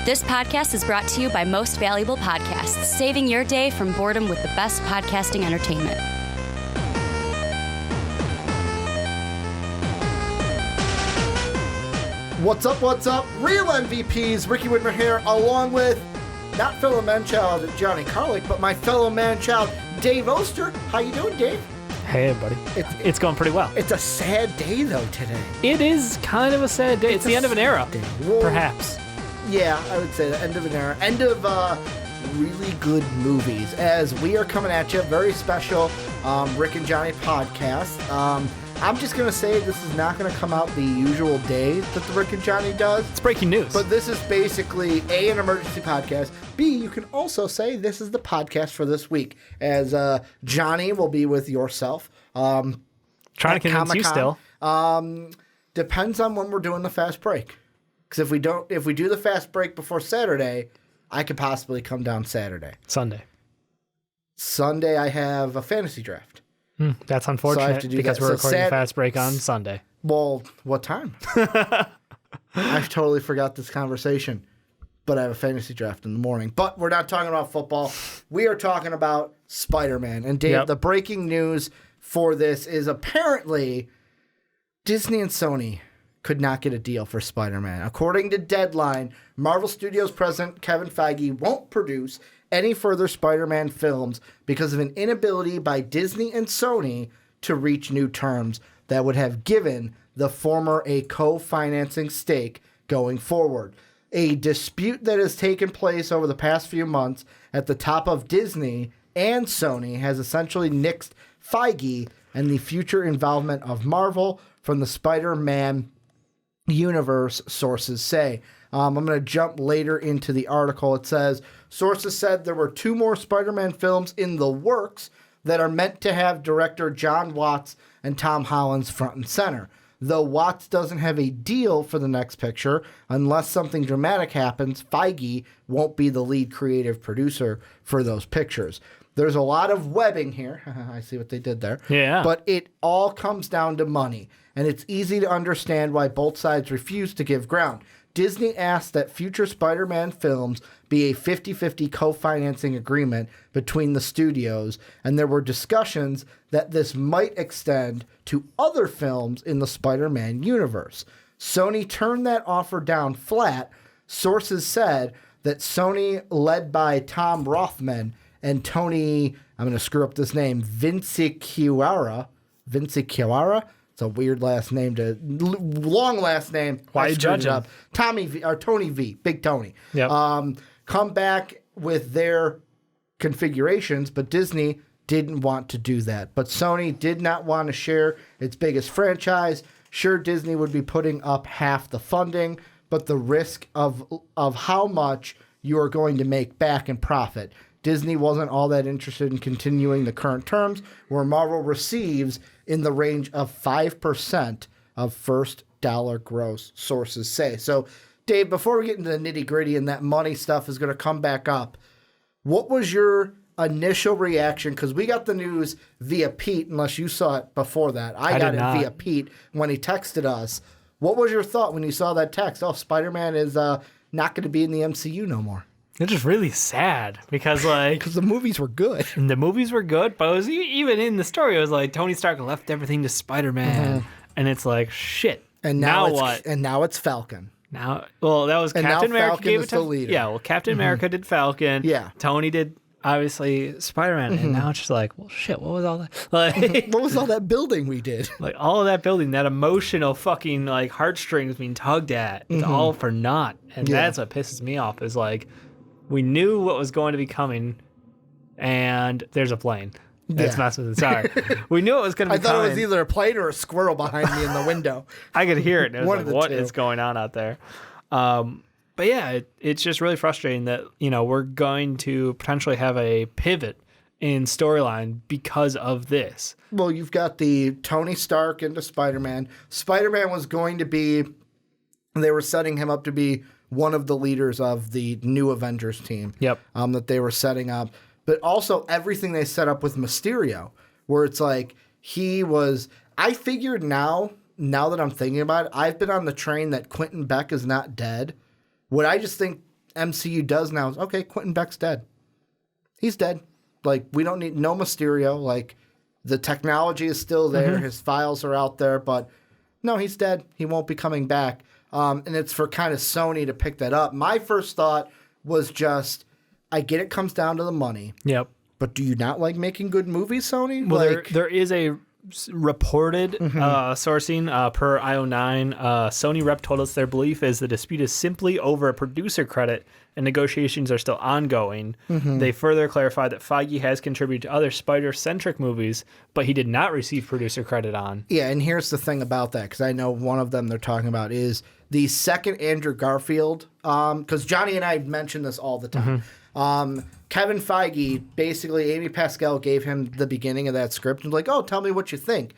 This podcast is brought to you by Most Valuable Podcasts, saving your day from boredom with the best podcasting entertainment. What's up, what's up? Real MVPs, Ricky Widmer here, along with not fellow Manchild Johnny Karlic, but my fellow Manchild Dave Oster. How you doing, Dave? Hey, everybody. It's going pretty well. It's a sad day, though, today. It is kind of a sad day. It's the end of an era, well, perhaps. Yeah, I would say the end of an era. End of really good movies. As we are coming at you, very special Rick and Johnny podcast. I'm just going to say this is not going to come out the usual day that the Rick and Johnny does. It's breaking news. But this is basically A, an emergency podcast. B, you can also say this is the podcast for this week. As Johnny will be with yourself. Trying to convince you still. Depends on when we're doing the fast break. Because if we do the fast break before Saturday, I could possibly come down Saturday. Sunday I have a fantasy draft. That's unfortunate because we're recording a fast break on Sunday. Well, what time? I totally forgot this conversation, but I have a fantasy draft in the morning. But we're not talking about football. We are talking about Spider-Man. And Dave, the breaking news for this is apparently Disney and Sony could not get a deal for Spider-Man. According to Deadline, Marvel Studios president Kevin Feige won't produce any further Spider-Man films because of an inability by Disney and Sony to reach new terms that would have given the former a co-financing stake going forward. A dispute that has taken place over the past few months at the top of Disney and Sony has essentially nixed Feige and the future involvement of Marvel from the Spider-Man universe, sources say. I'm going to jump later into the article. It says, sources said there were 2 more Spider-Man films in the works that are meant to have director John Watts and Tom Holland's front and center. Though Watts doesn't have a deal for the next picture, unless something dramatic happens, Feige won't be the lead creative producer for those pictures. There's a lot of webbing here. I see what they did there. Yeah. But it all comes down to money, and it's easy to understand why both sides refuse to give ground. Disney asked that future Spider-Man films be a 50-50 co-financing agreement between the studios, and there were discussions that this might extend to other films in the Spider-Man universe. Sony turned that offer down flat. Sources said that Sony, led by Tom Rothman and Tony, I'm going to screw up this name, Vinciquara. It's a weird last name long last name. Why are you judging? Tony V, Big Tony. Yep. Come back with their configurations, but Disney didn't want to do that. But Sony did not want to share its biggest franchise. Sure, Disney would be putting up half the funding, but the risk of how much you are going to make back in profit. Disney wasn't all that interested in continuing the current terms, where Marvel receives in the range of 5% of first dollar gross, sources say. So, Dave, before we get into the nitty-gritty and that money stuff is going to come back up, what was your initial reaction? Because we got the news via Pete, unless you saw it before that. I got it via Pete when he texted us. What was your thought when you saw that text? Oh, Spider-Man is not going to be in the MCU no more. It's just really sad because the movies were good. The movies were good, but it was even in the story, it was like Tony Stark left everything to Spider-Man, and it's like, shit. And now what? And now it's Falcon. That was Captain America gave it to leader. Yeah, well, Captain America did Falcon. Yeah. Tony did obviously Spider-Man, and now it's just like, well, shit, what was all that? Like, what was all that building we did? Like all of that building, that emotional fucking like heartstrings being tugged at, it's all for naught, and that's what pisses me off. Is like, we knew what was going to be coming, and there's a plane. That's messing with it. Sorry. We knew it was going to be coming. I thought it was either a plane or a squirrel behind me in the window. I could hear it. And it was like, what 2 is going on out there? But yeah, it's just really frustrating that, we're going to potentially have a pivot in storyline because of this. Well, you've got the Tony Stark into Spider-Man. Spider-Man was going to be, they were setting him up to be one of the leaders of the new Avengers team. Yep. That they were setting up. But also everything they set up with Mysterio, where it's like I figured now that I'm thinking about it, I've been on the train that Quentin Beck is not dead. What I just think MCU does now is, okay, Quentin Beck's dead. He's dead. Like, we don't need no Mysterio. Like, the technology is still there. His files are out there, but no, he's dead. He won't be coming back. And it's for kind of Sony to pick that up. My first thought was just, I get it comes down to the money. Yep. But do you not like making good movies, Sony? Well, like, there is a reported sourcing per IO9. Sony rep told us their belief is the dispute is simply over a producer credit and negotiations are still ongoing. They further clarified that Feige has contributed to other Spider-centric movies, but he did not receive producer credit on. Yeah, and here's the thing about that, because I know one of them they're talking about is the second Andrew Garfield, because Johnny and I mention this all the time. Kevin Feige, basically, Amy Pascal gave him the beginning of that script and was like, oh, tell me what you think.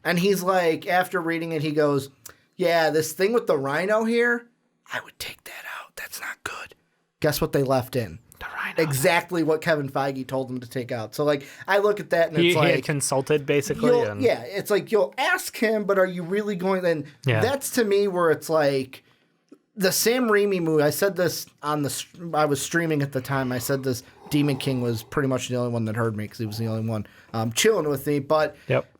And he's like, after reading it, he goes, yeah, this thing with the rhino here, I would take that out. That's not good. Guess what they left in? The rhino. Exactly what Kevin Feige told them to take out. So, like, I look at that and it's like... He had consulted, basically. Yeah, it's like, you'll ask him, but are you really going... And that's, to me, where it's like... The Sam Raimi movie, I said this on I was streaming at the time. I said this, Demon King was pretty much the only one that heard me because he was the only one chilling with me. But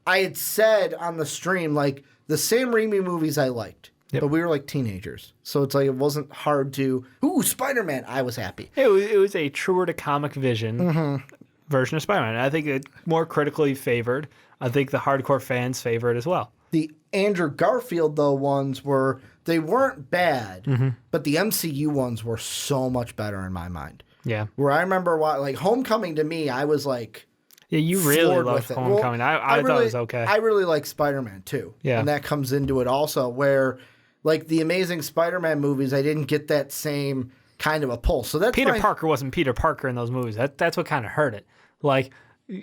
I had said on the stream, like, the Sam Raimi movies I liked. But we were like teenagers. So it's like it wasn't hard to, ooh, Spider-Man. I was happy. It was a truer to comic vision version of Spider-Man. I think it more critically favored. I think the hardcore fans favor it as well. The Andrew Garfield, though, ones were, they weren't bad, but the MCU ones were so much better in my mind. Yeah. Where I remember, like, Homecoming to me, I was like, yeah, you really loved Homecoming. Well, I thought it was okay. I really like Spider-Man, too. Yeah. And that comes into it also, where, like, the Amazing Spider-Man movies, I didn't get that same kind of a pull. So that's Peter Parker wasn't Peter Parker in those movies. That's what kind of hurt it. Like,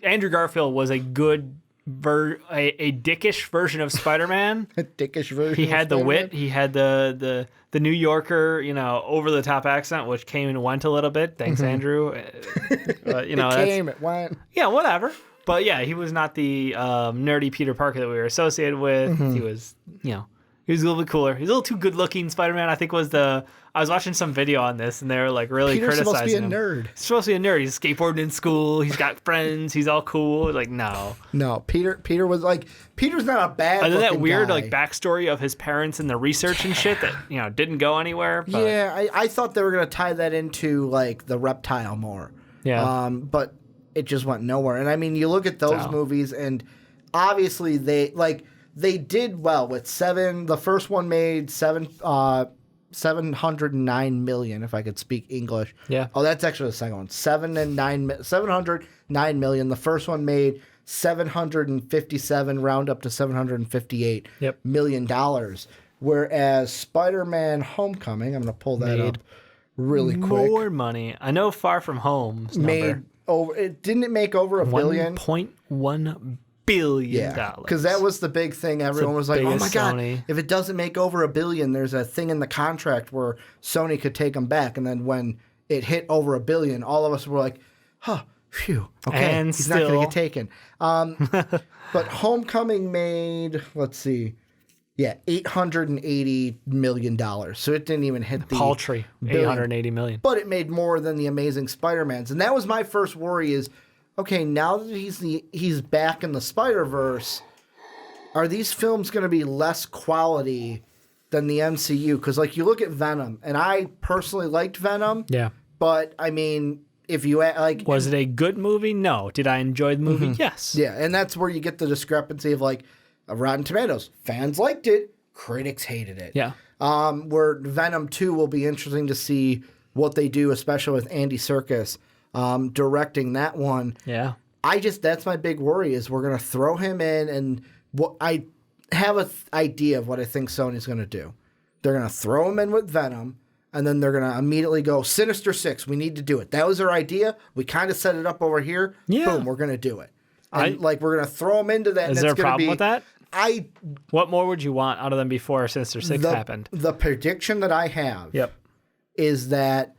Andrew Garfield was a good... a dickish version of Spider-Man. A dickish version. He had the wit. He had the New Yorker, over the top accent, which came and went a little bit. Thanks, Andrew. It went. Yeah, whatever. But yeah, he was not the nerdy Peter Parker that we were associated with. He was, he was a little bit cooler. He's a little too good looking. Spider-Man, I think, I was watching some video on this, and they were like really Peter's criticizing supposed to be a him. nerd. He's supposed to be a nerd. He's skateboarding in school. He's got friends. He's all cool. Like, no. Peter was like, Peter's not a bad And then that weird guy. like backstory of his parents and the research and shit that didn't go anywhere. But... Yeah, I thought they were gonna tie that into like the reptile more. Yeah. But it just went nowhere. And I mean, you look at those movies, and obviously they did well with The first one made 709 million, if I could speak English. Yeah. Oh, that's actually the second one. 709 million. The first one made 757, round up to 758 million dollars. Whereas Spider-Man Homecoming, I'm going to pull that up really quick. More money. I know Far From Home's made over. Didn't it make over $1 billion? $1.1 billion. Because that was the big thing. Everyone was like, oh my God, Sony. if it doesn't make over $1 billion, there's a thing in the contract where Sony could take them back. And then when it hit over $1 billion, all of us were like, huh, phew, okay, and he's not going to get taken. But Homecoming made, let's see, $880 million. So it didn't even hit the paltry $880 million. But it made more than the Amazing Spider-Mans. And that was my first worry is, okay, now that he's back in the Spider-Verse, are these films going to be less quality than the MCU? Because, like, you look at Venom, and I personally liked Venom. Yeah. But, I mean, if you, like... Was it a good movie? No. Did I enjoy the movie? Yes. Yeah, and that's where you get the discrepancy of, like, Rotten Tomatoes. Fans liked it. Critics hated it. Yeah. Where Venom 2 will be interesting to see what they do, especially with Andy Serkis. Directing that one. Yeah. That's my big worry is we're going to throw him in, and what I have an idea of what I think Sony's going to do. They're going to throw him in with Venom, and then they're going to immediately go, Sinister Six, we need to do it. That was their idea. We kind of set it up over here. Yeah. Boom, we're going to do it. And we're going to throw him into that. Is there a problem with that? What more would you want out of them before Sinister Six happened? The prediction that I have is that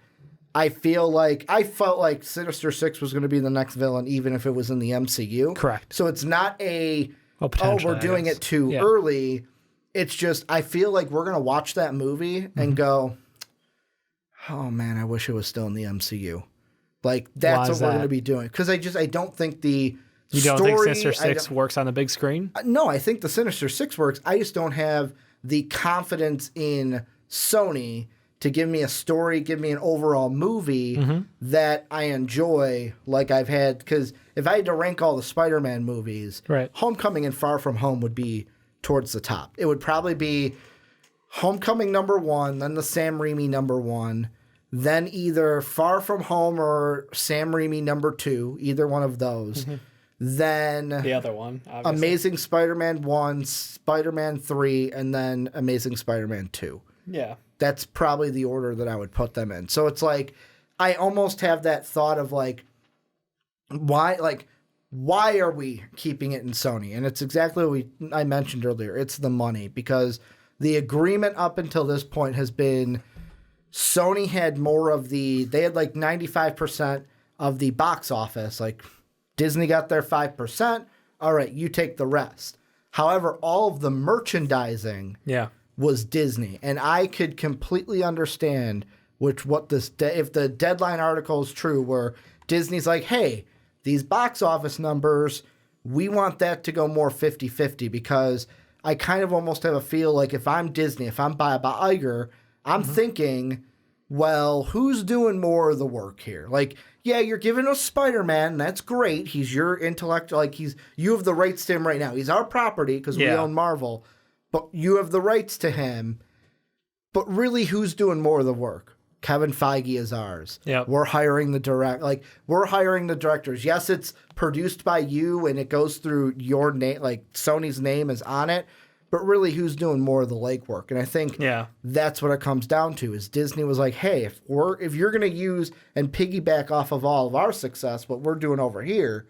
I felt like Sinister Six was going to be the next villain, even if it was in the MCU. Correct. So it's not we're doing it too Yeah. early. It's just, I feel like we're going to watch that movie and go, Oh man, I wish it was still in the MCU. Like that's Why what is we're that? going to be doing. Because I don't think the You don't story, think Sinister Six works on the big screen? No, I think the Sinister Six works. I just don't have the confidence in Sony to give me a story, give me an overall movie that I enjoy like I've had. Because if I had to rank all the Spider-Man movies, Right. Homecoming and Far From Home would be towards the top. It would probably be Homecoming number 1, then the Sam Raimi number 1, then either Far From Home or Sam Raimi number 2, either one of those. Then The other one, obviously. Amazing Spider-Man 1, Spider-Man 3, and then Amazing Spider-Man 2. Yeah. That's probably the order that I would put them in. So it's like I almost have that thought of like why are we keeping it in Sony? And it's exactly what I mentioned earlier. It's the money, because the agreement up until this point has been Sony had more of they had like 95% of the box office. Like Disney got their 5%. All right, you take the rest. However, all of the merchandising was Disney. And I could completely understand if the Deadline article is true, where Disney's like, hey, these box office numbers, we want that to go more 50-50, because I kind of almost have a feel like if I'm Disney, if I'm Bob Iger, I'm thinking, well, who's doing more of the work here? Like, yeah, you're giving us Spider-Man, that's great. He's your intellect, like you have the rights to him right now. He's our property because we own Marvel, but you have the rights to him. But really, who's doing more of the work? Kevin Feige is ours. Yep. We're hiring we're hiring the directors. Yes, it's produced by you and it goes through your name, like Sony's name is on it, but really who's doing more of the legwork? And I think that's what it comes down to, is Disney was like, hey, if you're going to use and piggyback off of all of our success, what we're doing over here,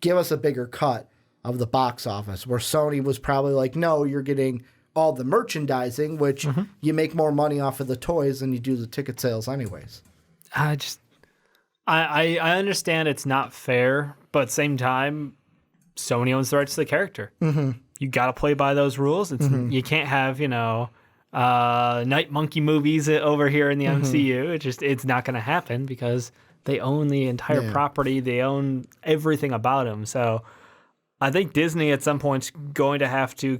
give us a bigger cut of the box office. Where Sony was probably like, no, you're getting all the merchandising, which you make more money off of the toys than you do the ticket sales anyways. I understand it's not fair, but at the same time, Sony owns the rights to the character. You got to play by those rules. You can't have, Night Monkey movies over here in the MCU. It's not going to happen because they own the entire property. They own everything about them. So I think Disney at some point's going to have to,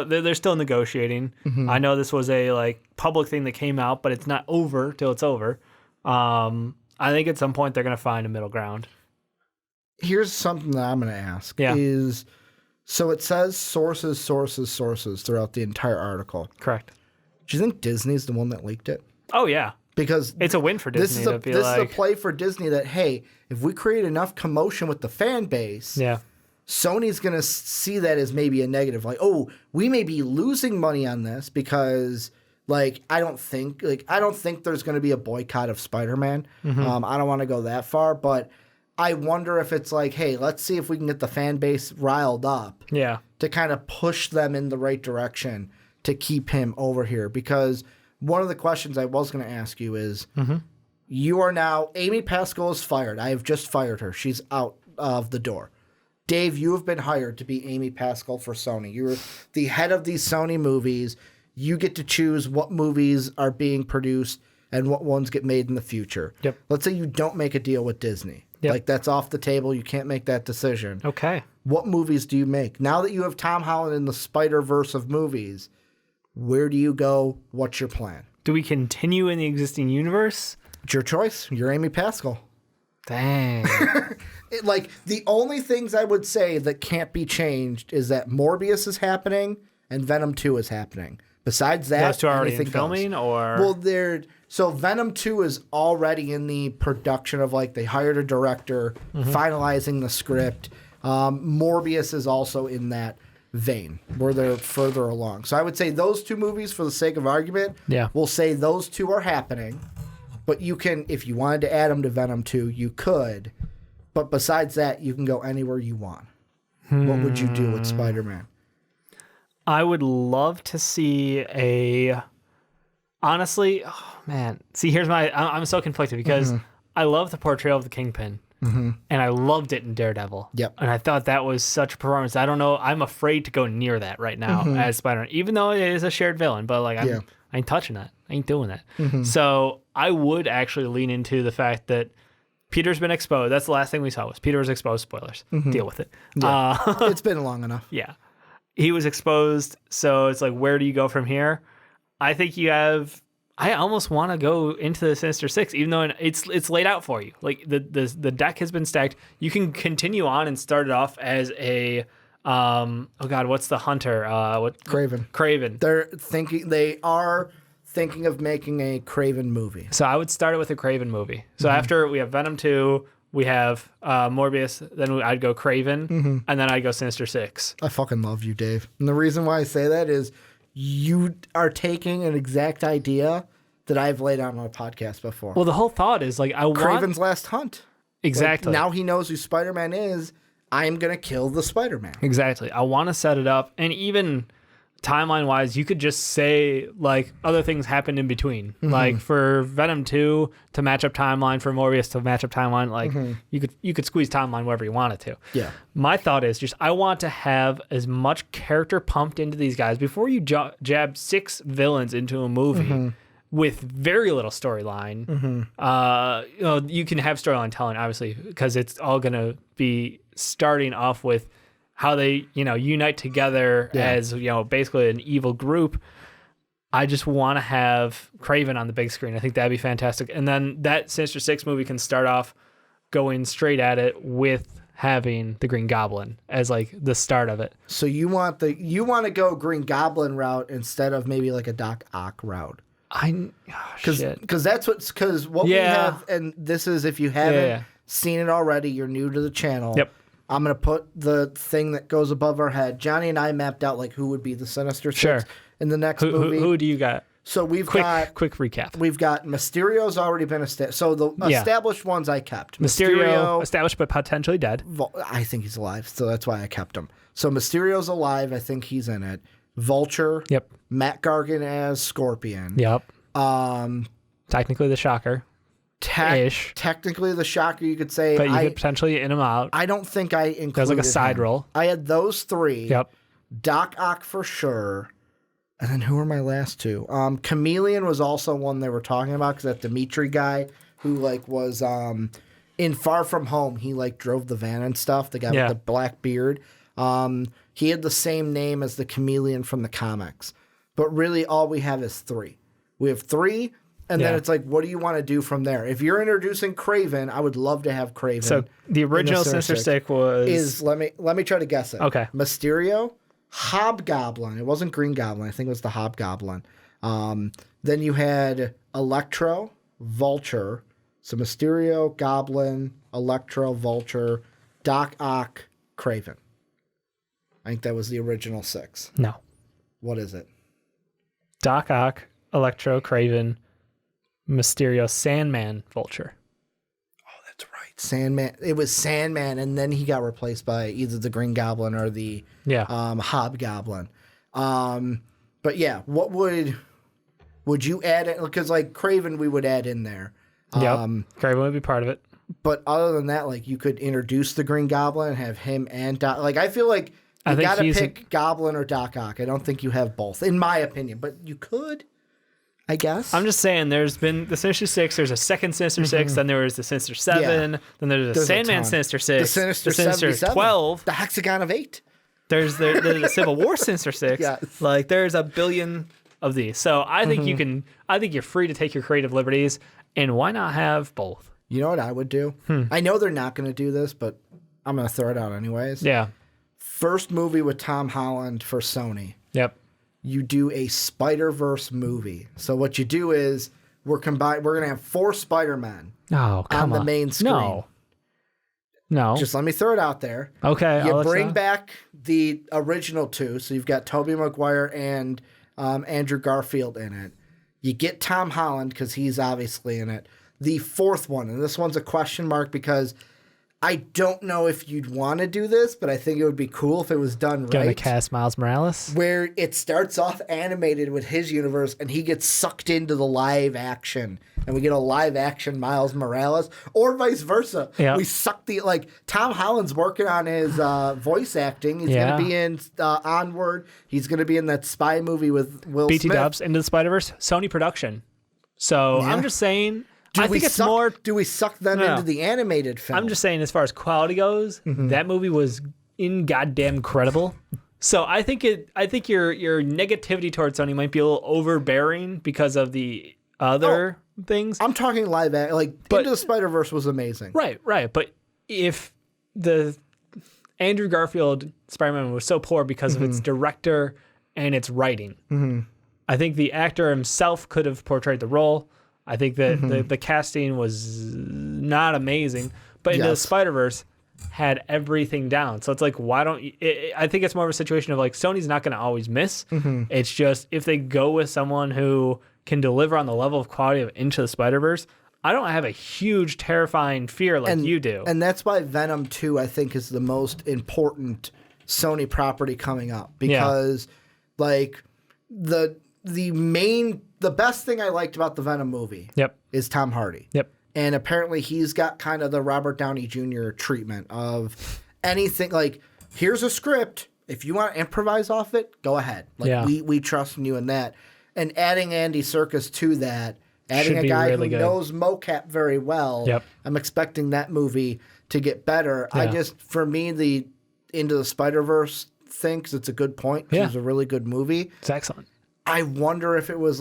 they're still negotiating. I know this was a public thing that came out, but it's not over till it's over. I think at some point they're going to find a middle ground. Here's something that I'm going to ask is, so it says sources throughout the entire article. Correct. Do you think Disney's the one that leaked it? Oh, yeah. Because it's a win for Disney. This is a play for Disney that, hey, if we create enough commotion with the fan base, Sony's going to see that as maybe a negative. Like, oh, we may be losing money on this because, I don't think there's going to be a boycott of Spider-Man. I don't want to go that far, but I wonder if it's like, hey, let's see if we can get the fan base riled up to kind of push them in the right direction to keep him over here. Because one of the questions I was going to ask you is, you are now, Amy Pascal is fired. I have just fired her. She's out of the door. Dave, you have been hired to be Amy Pascal for Sony. You're the head of these Sony movies. You get to choose what movies are being produced and what ones get made in the future. Yep. Let's say you don't make a deal with Disney. That's off the table. You can't make that decision. Okay. What movies do you make? Now that you have Tom Holland in the Spider-Verse of movies, where do you go? What's your plan? Do we continue in the existing universe? It's your choice. You're Amy Pascal. Dang. The only things I would say that can't be changed is that Morbius is happening and Venom 2 is happening. Besides that, those two are already in filming, or so Venom 2 is already in the production of they hired a director, finalizing the script. Morbius is also in that vein where they're further along. So I would say those two movies, for the sake of argument, we'll say those two are happening. But you can, if you wanted to add them to Venom 2, you could. But besides that, you can go anywhere you want. What would you do with Spider-Man? I would love to see honestly, oh man. See, here's I'm so conflicted because I love the portrayal of the Kingpin. And I loved it in Daredevil. Yep. And I thought that was such a performance. I don't know. I'm afraid to go near that right now as Spider-Man, even though it is a shared villain. But I ain't touching that. I ain't doing that. So I would actually lean into the fact that Peter's been exposed. That's the last thing we saw was Peter was exposed. Spoilers. Deal with it. Yeah. It's been long enough. Yeah. He was exposed. So it's like, where do you go from here? I think you have... I almost want to go into the Sinister Six, even though it's laid out for you. Like the deck has been stacked. You can continue on and start it off as a oh god, what's the hunter? Craven. Craven. They are thinking of making a Craven movie. So I would start it with a Craven movie. So after we have Venom 2, we have Morbius, then I'd go Craven, and then I'd go Sinister Six. I fucking love you, Dave. And the reason why I say that is you are taking an exact idea that I've laid out on a podcast before. Well, the whole thought is like Craven's last hunt. Exactly. Like, now he knows who Spider-Man is. I'm going to kill the Spider-Man. Exactly. I want to set it up. And even timeline-wise, you could just say, like, other things happened in between. Like, for Venom 2 to match up timeline, for Morbius to match up timeline, like, you could squeeze timeline wherever you wanted to. Yeah. My thought is just, I want to have as much character pumped into these guys before you jab 6 villains into a movie with very little storyline. You can have storyline telling, obviously, because it's all going to be starting off with how they, unite together as, basically an evil group. I just want to have Craven on the big screen. I think that'd be fantastic. And then that Sinister Six movie can start off going straight at it with having the Green Goblin as like the start of it. So you want to go Green Goblin route instead of maybe like a Doc Ock route. Because what we have, and this is if you haven't seen it already, you're new to the channel. Yep. I'm going to put the thing that goes above our head. Johnny and I mapped out like who would be the Sinister Six in the next movie. Who do you got? So we've got... Quick recap. We've got Mysterio's already been established. So the established ones I kept. Mysterio, established but potentially dead. I think he's alive, so that's why I kept him. So Mysterio's alive. I think he's in it. Vulture. Yep. Matt Gargan as Scorpion. Yep. Technically the Shocker. Technically the Shocker, you could say. But you could potentially in him out. I don't think I included There's like a side role. I had those 3. Yep. Doc Ock for sure. And then who are my last 2? Chameleon was also one they were talking about because that Dimitri guy who like was in Far From Home. He like drove the van and stuff. The guy with the black beard. He had the same name as the Chameleon from the comics. But really all we have is 3. We have 3. And then it's like, what do you want to do from there? If you're introducing Craven, I would love to have Craven. So the original Sinister Six was... let me try to guess it. Okay. Mysterio, Hobgoblin. It wasn't Green Goblin. I think it was the Hobgoblin. Then you had Electro, Vulture. So Mysterio, Goblin, Electro, Vulture, Doc Ock, Craven. I think that was the original 6. No. What is it? Doc Ock, Electro, Craven, Mysterio, Sandman, Vulture. Oh, that's right. Sandman. It was Sandman, and then he got replaced by either the Green Goblin or the Hobgoblin. But yeah, what would you add it? Because like Craven, we would add in there. Craven would be part of it. But other than that, like you could introduce the Green Goblin and have him and Doc. Like I feel like you got to pick Goblin or Doc Ock. I don't think you have both, in my opinion. But you could. I guess. I'm just saying there's been the Sinister Six, there's a second Sinister Six, then there was the Sinister Seven, then there's a Sandman Sinister Six, the Sinister 12, the Hexagon of 8. There's the Civil War Sinister Six. Yes. Like there's a billion of these. So I think I think you're free to take your creative liberties, and why not have both? You know what I would do? I know they're not going to do this, but I'm going to throw it out anyways. Yeah. First movie with Tom Holland for Sony. Yep. You do a Spider-Verse movie. So what you do is we're going to have 4 Spider-Men on the main screen. No. Just let me throw it out there. Okay. You bring back the original 2. So you've got Tobey Maguire and Andrew Garfield in it. You get Tom Holland because he's obviously in it. The 4th one, and this one's a question mark because I don't know if you'd want to do this, but I think it would be cool if it was done right. Gonna cast Miles Morales? Where it starts off animated with his universe and he gets sucked into the live action. And we get a live action Miles Morales. Or vice versa. Yeah. We suck Tom Holland's working on his voice acting. He's going to be in Onward. He's going to be in that spy movie with Will BT Smith. Dubs, Into the Spider-Verse, Sony production. So I'm just saying... I think it's more. Do we suck them into the animated film? I'm just saying, as far as quality goes, that movie was goddamn incredible. So I think your negativity towards Sony might be a little overbearing because of the other things. I'm talking live act. Into the Spider-Verse was amazing. Right. But if the Andrew Garfield Spider-Man was so poor because of its director and its writing, I think the actor himself could have portrayed the role. I think that the casting was not amazing, but Into the Spider-Verse had everything down. So it's like, why don't you... I think it's more of a situation of like, Sony's not going to always miss. It's just, if they go with someone who can deliver on the level of quality of Into the Spider-Verse, I don't have a huge, terrifying fear like you do. And that's why Venom 2, I think, is the most important Sony property coming up. Because, the best thing I liked about the Venom movie is Tom Hardy. And apparently he's got kind of the Robert Downey Jr. treatment of anything. Like, here's a script. If you want to improvise off it, go ahead. We trust in you in that. And adding Andy Serkis to that, adding a guy really who knows mocap very well, I'm expecting that movie to get better. For me, the Into the Spider-Verse thing, because it's a good point, because it's a really good movie. It's excellent. I wonder if it was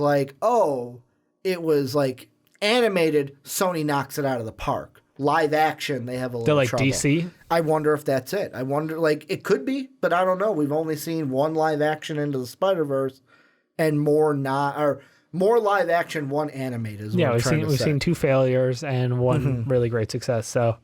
animated, Sony knocks it out of the park. Live action, they have a little trouble. DC? I wonder if that's it. I wonder, it could be, but I don't know. We've only seen one live action Into the Spider-Verse and more live action, one animated. We've seen 2 failures and one really great success. So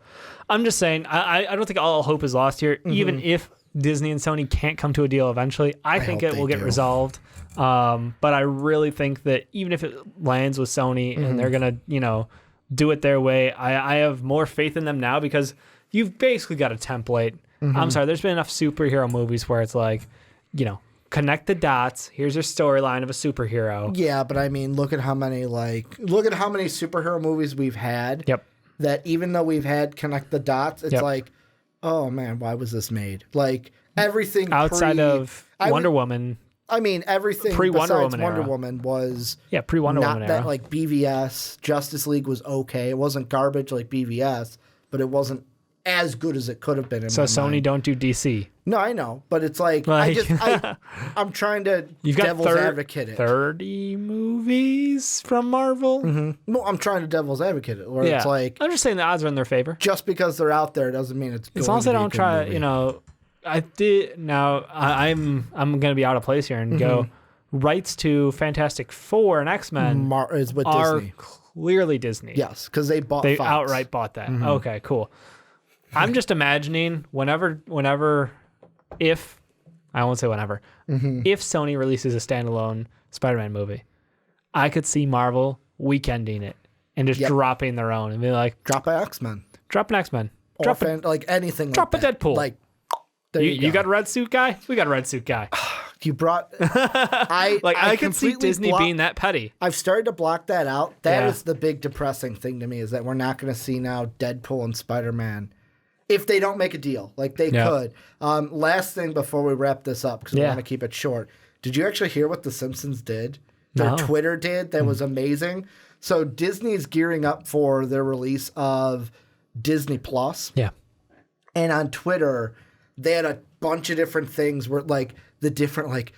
I'm just saying, I don't think all hope is lost here, even if Disney and Sony can't come to a deal eventually. I think it will get resolved. But I really think that even if it lands with Sony and they're going to, do it their way, I have more faith in them now because you've basically got a template. I'm sorry, there's been enough superhero movies where it's like, connect the dots. Here's your storyline of a superhero. Yeah, but I mean, look at how many superhero movies we've had. That even though we've had connect the dots, it's like, oh man, why was this made? Like everything outside of Wonder Woman. I mean, everything pre-Wonder besides Woman Wonder era. Woman was pre-Wonder not Woman that era. like BVS. Justice League was okay. It wasn't garbage like BVS, but it wasn't as good as it could have been. So Sony mind. No, I know, but it's like I'm trying to devil's advocate it. 30 movies from Marvel. No, I'm trying to devil's advocate it. Where it's like I'm just saying the odds are in their favor. Just because they're out there doesn't mean it's. As long as they don't try, I did. Now I'm gonna be out of place here and go. Rights to Fantastic Four and X-Men is with are Disney. Clearly Disney. Yes, because they Fox. outright bought that. Okay, cool. I'm just imagining if Sony releases a standalone Spider-Man movie, I could see Marvel weekending it and just dropping their own and be like, drop an X-Men, drop an X-Men, drop anything, drop like a Deadpool. Like you got a red suit guy? We got a red suit guy. You brought I could see Disney being that petty. I've started to block that out. That is the big depressing thing to me, is that we're not going to see now Deadpool and Spider-Man if they don't make a deal like they could. Last thing before we wrap this up, because we want to keep it short. Did you actually hear what The Simpsons did? Their Twitter did? That was amazing. So Disney's gearing up for their release of Disney Plus. Yeah. And on Twitter, they had a bunch of different things where like the different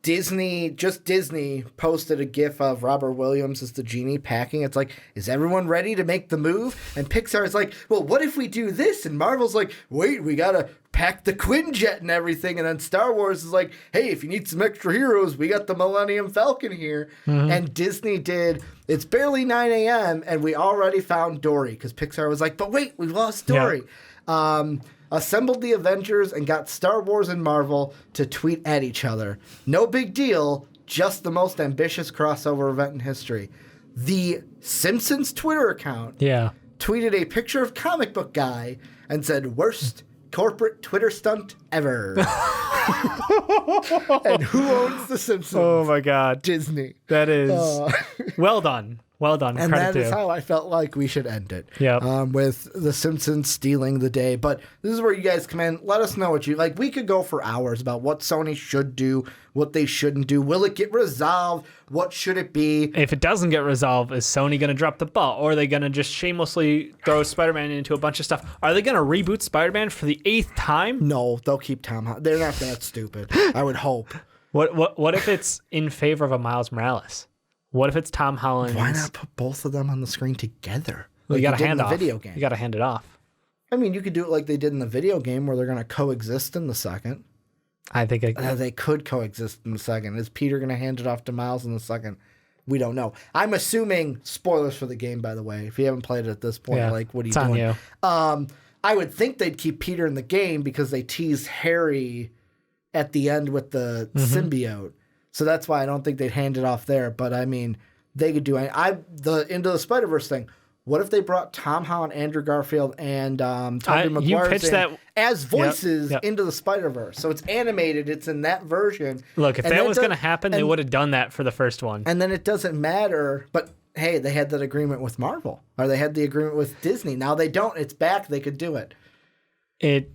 Disney posted a gif of Robert Williams as the genie packing. It's like, is everyone ready to make the move? And Pixar's like, well, what if we do this? And Marvel's like, wait, we gotta pack the Quinjet and everything. And then Star Wars is like, hey, if you need some extra heroes, we got the Millennium Falcon here. And Disney did, it's barely 9 a.m. and we already found Dory, because Pixar was like, but wait, we lost Dory. Assembled the Avengers and got Star Wars and Marvel to tweet at each other. No big deal, just the most ambitious crossover event in history. The Simpsons Twitter account tweeted a picture of comic book guy and said, "Worst corporate Twitter stunt ever." And who owns The Simpsons? Oh my God. Disney. That is well done. Well done. And Credit that is to. how I felt like we should end it. Yep. With The Simpsons stealing the day. But this is where you guys come in. Let us know what you like. We could go for hours about what Sony should do, what they shouldn't do. Will it get resolved? What should it be? If it doesn't get resolved, is Sony going to drop the ball? Or are they going to just shamelessly throw Spider-Man into a bunch of stuff? Are they going to reboot Spider-Man for the 8th time? No, they'll keep Tom Holland. They're not that stupid. I would hope. What if it's in favor of a Miles Morales? What if it's Tom Holland? Why not put both of them on the screen together? Well, you got to did hand in the off. video game. You got to hand it off. I mean, you could do it like they did in the video game where they're going to coexist in the second. I think They could coexist in the second. Is Peter going to hand it off to Miles in the second? We don't know. I'm assuming, spoilers for the game, by the way. If you haven't played it at this point, like, what are you doing? On you. I would think they'd keep Peter in the game because they teased Harry at the end with the symbiote. So that's why I don't think they'd hand it off there. But, I mean, they could do the Into the Spider-Verse thing. What if they brought Tom Holland, Andrew Garfield, and Tobey Maguire as voices into the Spider-Verse? So it's animated. It's in that version. Look, if that was going to happen, they would have done that for the first one. And then it doesn't matter. But, hey, they had that agreement with Marvel. Or they had the agreement with Disney. Now they don't. It's back. They could do it. It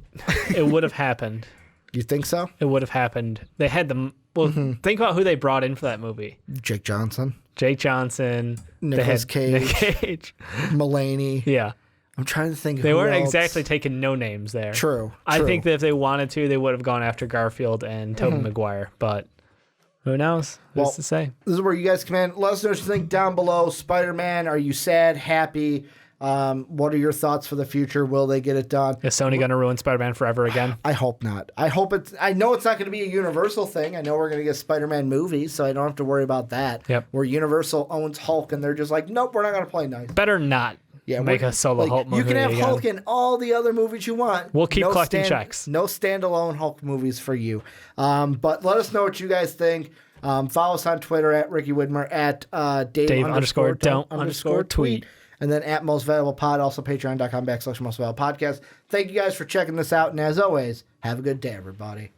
would have happened. You think so? It would have happened. They had them. Well, think about who they brought in for that movie. Jake Johnson. Nicolas Cage. Nick Cage. Mulaney. Yeah. I'm trying to think. They weren't else. exactly taking no names there. True. I think that if they wanted to, they would have gone after Garfield and Tobey Maguire. But who knows? Who's to say? This is where you guys come in. Let us know what you think down below. Spider-Man, are you sad, happy? What are your thoughts for the future? Will they get it done? Is Sony going to ruin Spider-Man forever again? I hope not. I know it's not going to be a Universal thing. I know we're going to get Spider-Man movies, so I don't have to worry about that. Yep. Where Universal owns Hulk, and they're just like, nope, we're not going to play nice. Better not make a solo Hulk movie. You can have again. Hulk in all the other movies you want. We'll keep collecting checks. No standalone Hulk movies for you. But let us know what you guys think. Follow us on Twitter at Ricky Widmer, at Dave_don't_tweet. And then at Most Valuable Pod, also patreon.com/Most Valuable Podcast. Thank you guys for checking this out. And as always, have a good day, everybody.